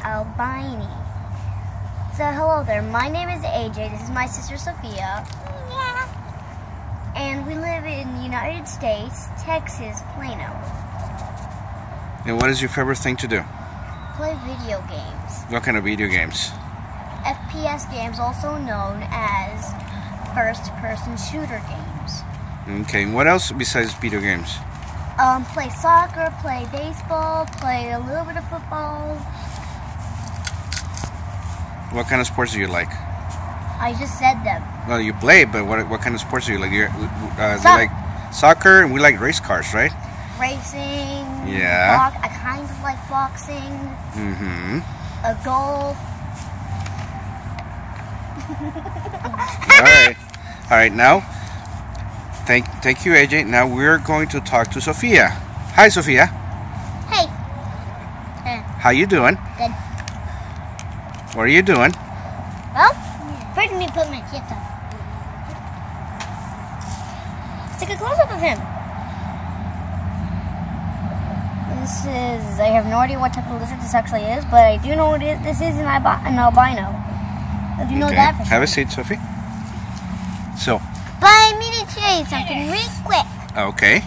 Albini. So hello there, my name is AJ, this is my sister Sophia. Yeah. And we live in the United States, Texas, Plano. And what is your favorite thing to do? Play video games. What kind of video games? FPS games, also known as first-person shooter games. Okay, what else besides video games? Play soccer, play baseball, play a little bit of football. What kind of sports do you like? I just said them. Well, you play, but what kind of sports do you like? You like soccer, and we like race cars, right? Racing. Yeah. I kind of like boxing. Mm-hmm. Golf. All right. Now, thank you, AJ. Now we're going to talk to Sophia. Hi, Sophia. Hey. How you doing? Good. What are you doing? Well, first let me put my shit on. Take a close-up of him. I have no idea what type of lizard this actually is, but I do know this is an albino. I do know that for sure. Have a seat, Sophie. So. But I need to show you something really quick. Okay.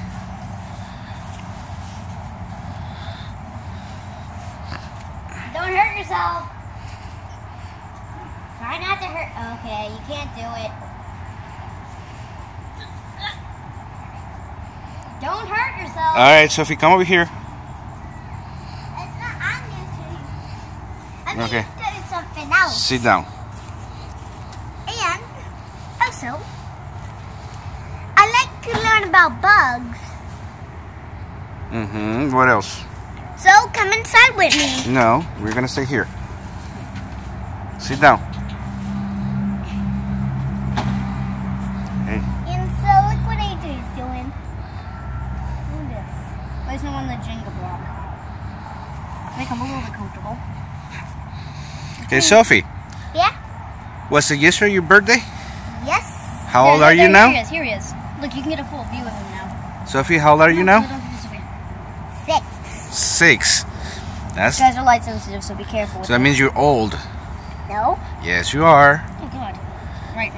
Don't hurt yourself. Try not to hurt. Okay, you can't do it. Don't hurt yourself. All right, Sophie, come over here. It's not. I'm going to show you. I'm going Okay. to show you something else. Sit down. And also, I like to learn about bugs. Mm-hmm. What else? So come inside with me. No, we're gonna stay here. Sit down. Hey. And so look what AJ is doing. Do this. Place him on the Jenga block. Make him a little bit comfortable. Okay, Sophie. Yeah? Was it yesterday your birthday? Yes. How old are you now? Here he is. Here he is. Look, you can get a full view of him now. Sophie, how old are you now? 6. 6. That's. You guys are light sensitive, so be careful with So that means you're old. No? Yes, you are. Oh, God. Right.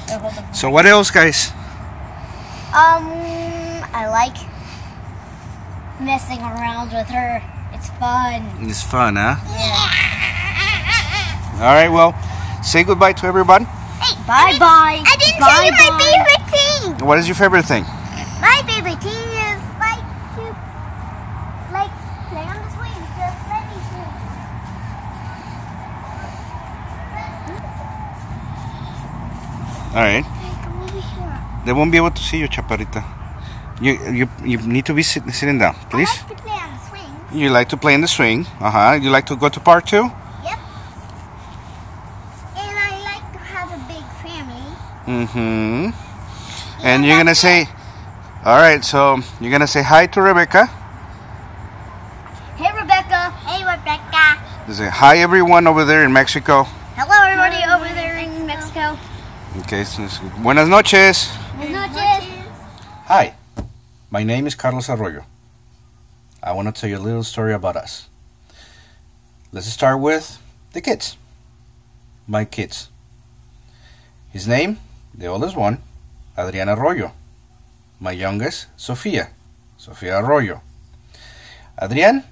Oh, hold on. So what else, guys? I like messing around with her. It's fun. It's fun, huh? Yeah. All right, well, say goodbye to everybody. Hey, bye-bye. I didn't tell you my favorite thing. What is your favorite thing? My favorite thing is play on the swing. Just let me swing. All right. Come over here. They won't be able to see you, Chaparrita. You need to be sitting down, please. I like to play on the swing. You like to play in the swing. You like to go to park too? Yep. And I like to have a big family. Mm-hmm. And you're gonna say, all right. So you're gonna say hi to Rebecca. Hey, Rebecca. Hey, Rebecca. You say hi everyone over there in Mexico. Hello, everybody over there in Mexico. Okay. So buenas noches. Buenas noches. Hi. My name is Carlos Arroyo. I want to tell you a little story about us. Let's start with the kids. My kids. His name, the oldest one, Adrián Arroyo. My youngest, Sofia Arroyo. Adrián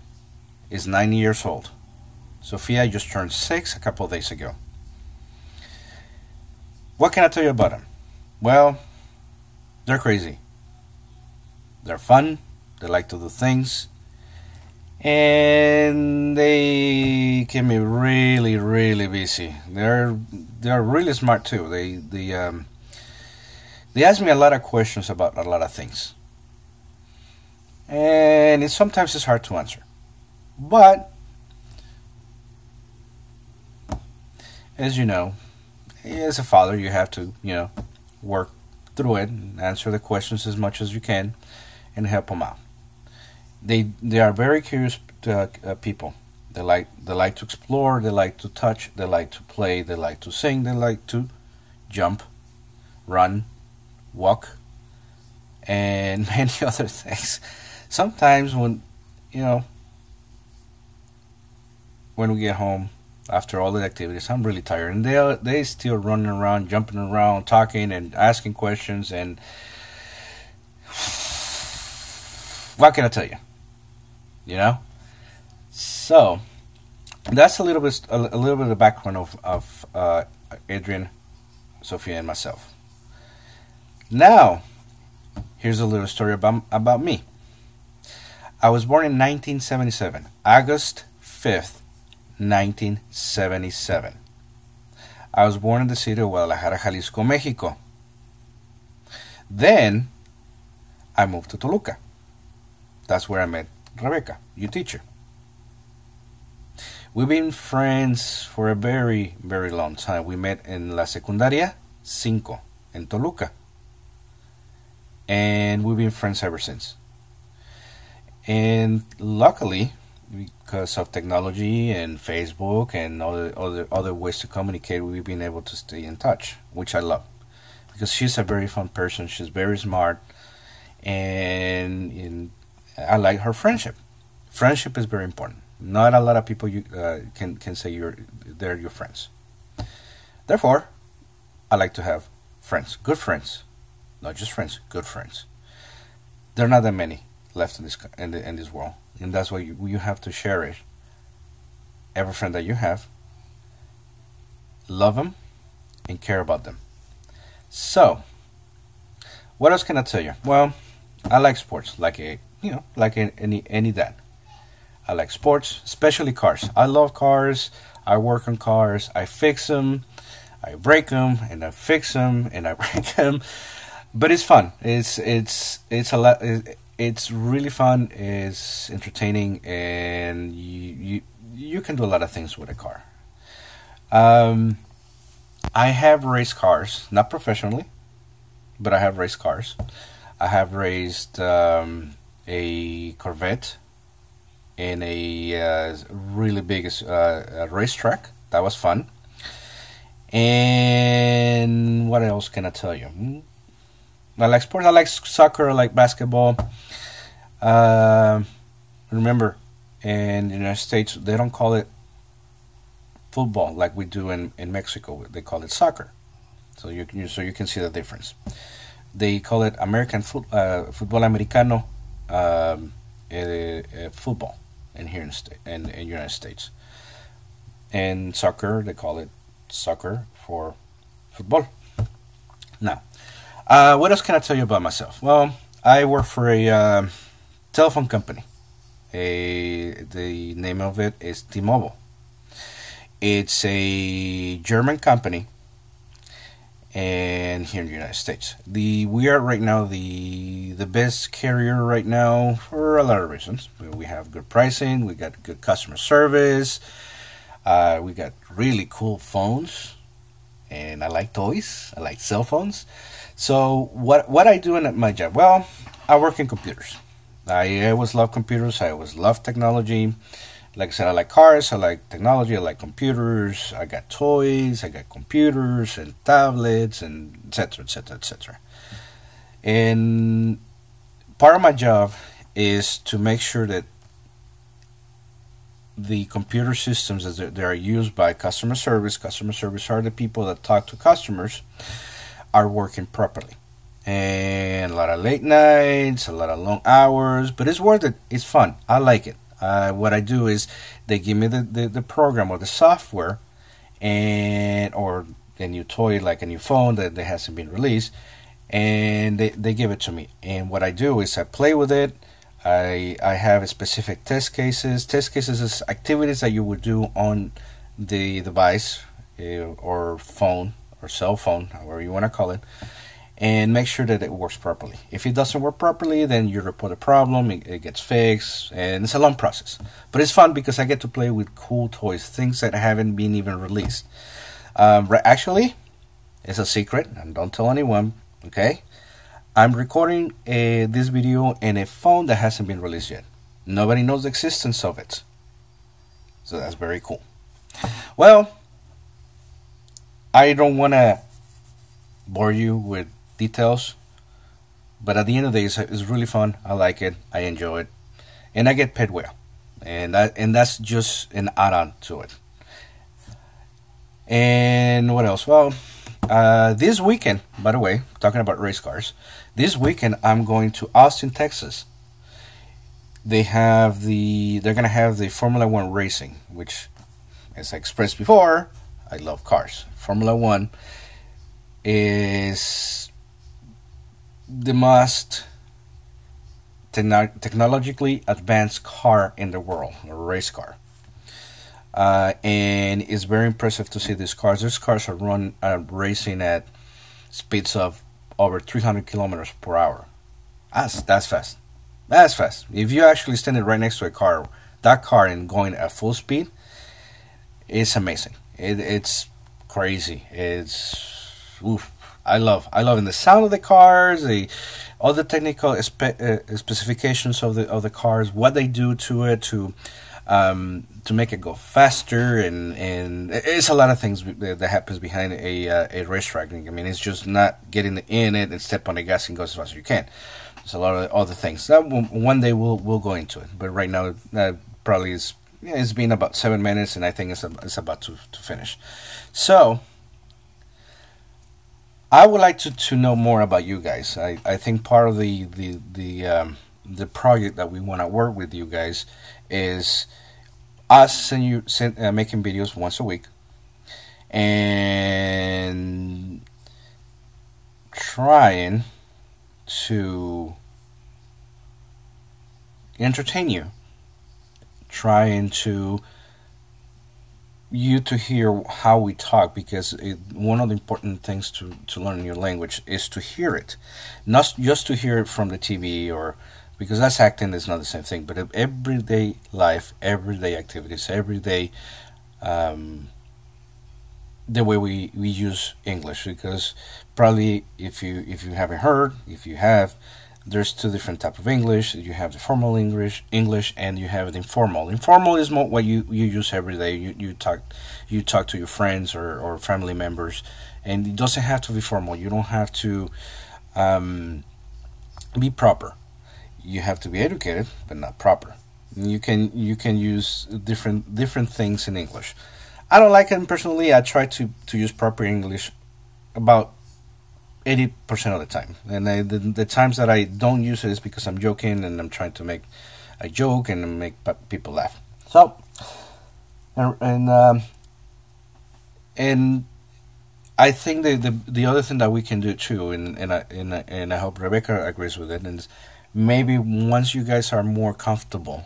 is 9 years old. Sofia just turned 6 a couple of days ago. What can I tell you about them? Well, they're crazy. They're fun. They like to do things. And they can be really, really busy. They're really smart too. They ask me a lot of questions about a lot of things, and sometimes it's hard to answer. But as you know, as a father, you have to work through it and answer the questions as much as you can and help them out. They are very curious people. They like to explore. They like to touch. They like to play. They like to sing. They like to jump, run, walk, and many other things. Sometimes when when we get home after all the activities, I'm really tired, and they still running around, jumping around, talking and asking questions, and what can I tell you? You know. So that's a little bit of the background of Adrian, Sophia, and myself. Now, here's a little story about me. I was born in 1977, August 5th, 1977. I was born in the city of Guadalajara, Jalisco, Mexico. Then, I moved to Toluca. That's where I met Rebecca, your teacher. We've been friends for a very, very long time. We met in La Secundaria 5 in Toluca. And we've been friends ever since. And luckily, because of technology and Facebook and other ways to communicate, we've been able to stay in touch, which I love. Because she's a very fun person, she's very smart, and I like her friendship. Friendship is very important. Not a lot of people can say they're your friends. Therefore, I like to have friends, good friends. Not just friends, good friends. There are not that many left in this world, and that's why you have to cherish every friend that you have, love them, and care about them. So, what else can I tell you? Well, I like sports, like any dad. I like sports, especially cars. I love cars. I work on cars. I fix them, I break them, and I fix them, and I break them. But it's fun. It's a lot. It's really fun. It's entertaining, and you can do a lot of things with a car. I have raced cars, not professionally, but I have raced cars. I have raced a Corvette in a really big racetrack. That was fun. And what else can I tell you? I like sports. I like soccer. I like basketball. Remember, in the United States, they don't call it football like we do in Mexico. They call it soccer. So you can see the difference. They call it American football americano football in United States. And soccer, they call it soccer for football. Now, what else can I tell you about myself? Well, I work for a telephone company. The name of it is T-Mobile. It's a German company, and here in the United States, we are right now the best carrier right now for a lot of reasons. We have good pricing, we got good customer service, we got really cool phones, and I like toys. I like cell phones. So what I do in my job? Well, I work in computers. I always love computers. I always love technology. Like I said, I like cars, I like technology, I like computers, I got toys, I got computers and tablets, and etc., etc., etc. And part of my job is to make sure that the computer systems that they are used by customer service are the people that talk to customers, are working properly. And a lot of late nights, a lot of long hours, but it's worth it. It's fun. I like it. What I do is they give me the program or the software, or a new toy like a new phone that hasn't been released, and they give it to me. And what I do is I play with it. I have specific test cases. Test cases is activities that you would do on the device or phone or cell phone, however you want to call it, and make sure that it works properly. If it doesn't work properly, then you report a problem, it gets fixed, and it's a long process. But it's fun because I get to play with cool toys, things that haven't been even released. Actually, it's a secret, and don't tell anyone, okay? I'm recording this video in a phone that hasn't been released yet. Nobody knows the existence of it. So that's very cool. Well, I don't want to bore you with details, but at the end of the day, it's really fun. I like it. I enjoy it, and I get paid well. and that's just an add-on to it. And what else? Well, this weekend, by the way, talking about race cars, this weekend I'm going to Austin, Texas. They're gonna have the Formula One racing, which, as I expressed before, I love cars. Formula One is the most technologically advanced car in the world, a race car. And it's very impressive to see these cars. These cars are racing at speeds of over 300 kilometers per hour. That's fast. That's fast. If you actually standing right next to a car, that car and going at full speed, it's amazing. It's crazy. It's oof. I love in the sound of the cars, all the technical specifications of the cars, what they do to it to make it go faster, and it's a lot of things that happens behind a racetrack. I mean, it's just not getting in it and step on the gas and go as fast as you can. There's a lot of other things that one day we'll go into it, but right now probably it's been about 7 minutes, and I think it's about to finish. So I would like to know more about you guys. I think part of the project that we want to work with you guys is us making videos once a week and trying to entertain you, trying to hear how we talk, because one of the important things to learn your language is to hear it, not just to hear it from the TV, or because that's acting is not the same thing, but everyday life, everyday activities, everyday the way we use English. Because probably if you haven't heard, if you have, there's two different types of English. You have the formal English, and you have the informal. Informal is more what you use every day. You talk to your friends or family members, and it doesn't have to be formal. You don't have to be proper. You have to be educated, but not proper. You can use different things in English. I don't like it personally. I try to use proper English about 80% of the time, and the times that I don't use it is because I'm joking and I'm trying to make a joke and make people laugh. So, and I think the other thing that we can do too, and I hope Rebecca agrees with it, is maybe once you guys are more comfortable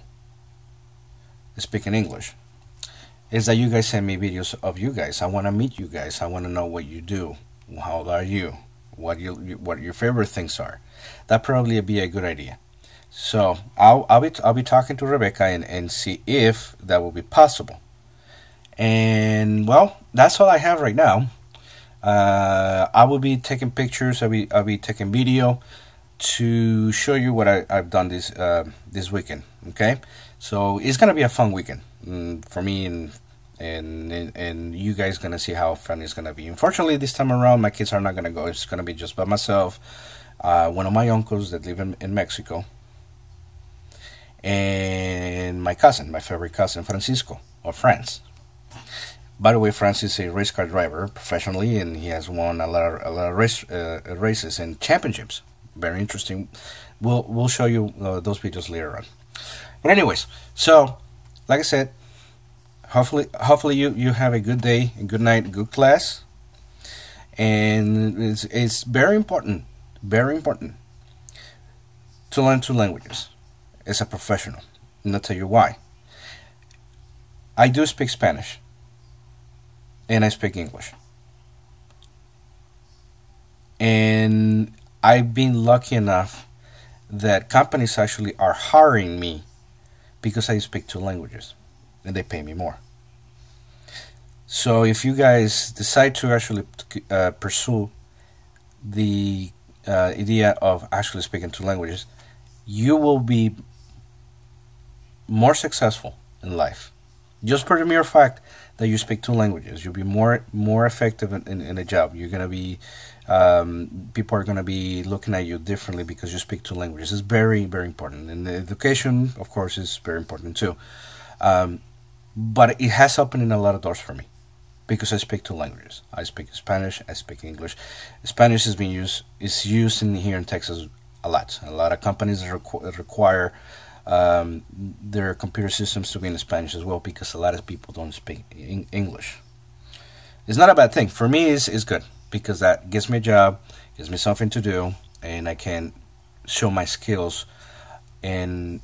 speaking English, is that you guys send me videos of you guys. I want to meet you guys. I want to know what you do. How old are you? What your favorite things are. That probably be a good idea. So I'll be talking to Rebecca and see if that will be possible. And well, that's all I have right now. I will be taking pictures. I'll be taking video to show you what I've done this weekend. Okay, so it's gonna be a fun weekend for me, and you guys gonna see how fun it's gonna be. Unfortunately, this time around, my kids are not gonna go. It's gonna be just by myself, one of my uncles that live in Mexico, and my favorite cousin, Francisco, of France. By the way, Francis is a race car driver professionally, and he has won a lot of races and championships. Very interesting. We'll show you those videos later on. But anyways, so like I said, hopefully you have a good day, a good night, a good class. And it's very important to learn two languages as a professional. And I'll tell you why. I do speak Spanish, and I speak English. And I've been lucky enough that companies actually are hiring me because I speak two languages, and they pay me more. So if you guys decide to actually pursue the idea of actually speaking two languages, you will be more successful in life. Just for the mere fact that you speak 2 languages, you'll be more effective in a job. You're gonna be people are gonna be looking at you differently because you speak 2 languages. It's very, very important, and the education, of course, is very important too. But it has opened in a lot of doors for me because I speak 2 languages. I speak Spanish, I speak English. Spanish is used in here in Texas a lot. A lot of companies require their computer systems to be in Spanish as well because a lot of people don't speak English. It's not a bad thing. For me, it's good because that gives me a job, gives me something to do, and I can show my skills and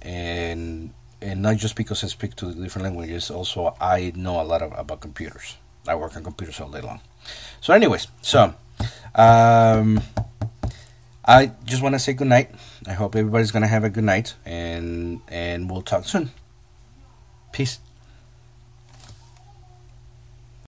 not just because I speak 2 different languages. Also, I know a lot about computers. I work on computers all day long. So anyways, I just want to say good night. I hope everybody's going to have a good night, and we'll talk soon. Peace.